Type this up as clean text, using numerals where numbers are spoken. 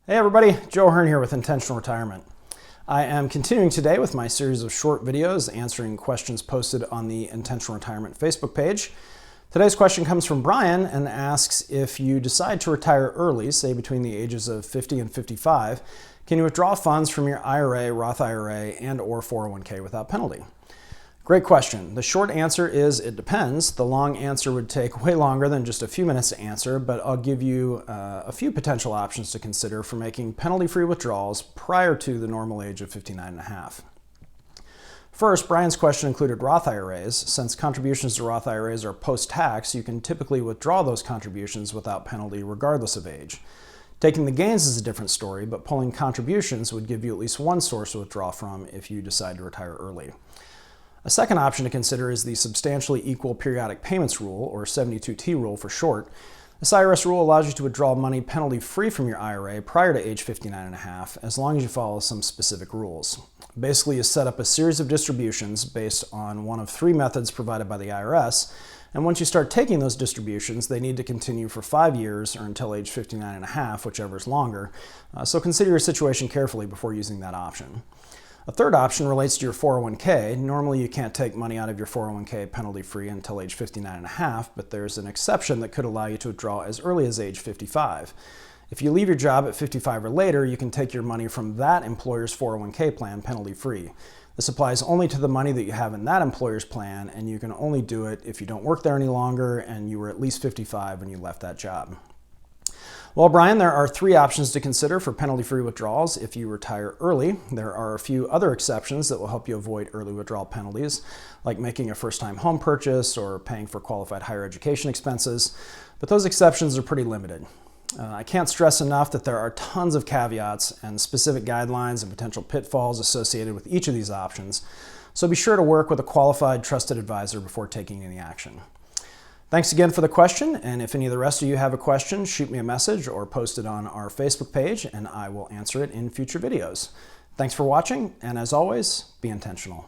Hey everybody, Joe Hearn here with Intentional Retirement. I am continuing today with my series of short videos answering questions posted on the Intentional Retirement Facebook page. Today's question comes from Brian and asks, if you decide to retire early, say between the ages of 50 and 55, can you withdraw funds from your IRA, Roth IRA, and or 401k without penalty? Great question. The short answer is it depends. The long answer would take way longer than just a few minutes to answer, but I'll give you a few potential options to consider for making penalty-free withdrawals prior to the normal age of 59 and a half. First, Brian's question included Roth IRAs. Since contributions to Roth IRAs are post-tax, you can typically withdraw those contributions without penalty regardless of age. Taking the gains is a different story, but pulling contributions would give you at least one source to withdraw from if you decide to retire early. A second option to consider is the Substantially Equal Periodic Payments Rule, or 72T rule for short. The Sirus Rule allows you to withdraw money penalty-free from your IRA prior to age 59 and a half, as long as you follow some specific rules. Basically, you set up a series of distributions based on one of three methods provided by the IRS, and once you start taking those distributions, they need to continue for 5 years or until age 59 and a half, whichever is longer. So consider your situation carefully before using that option. A third option relates to your 401k. Normally you can't take money out of your 401k penalty-free until age 59 and a half, but there's an exception that could allow you to withdraw as early as age 55. If you leave your job at 55 or later, you can take your money from that employer's 401k plan penalty-free. This applies only to the money that you have in that employer's plan, and you can only do it if you don't work there any longer and you were at least 55 when you left that job. Well, Brian, there are three options to consider for penalty-free withdrawals if you retire early. There are a few other exceptions that will help you avoid early withdrawal penalties, like making a first-time home purchase or paying for qualified higher education expenses, but those exceptions are pretty limited. I can't stress enough that there are tons of caveats and specific guidelines and potential pitfalls associated with each of these options, so be sure to work with a qualified, trusted advisor before taking any action. Thanks again for the question, and if any of the rest of you have a question, shoot me a message or post it on our Facebook page and I will answer it in future videos. Thanks for watching, and as always, be intentional.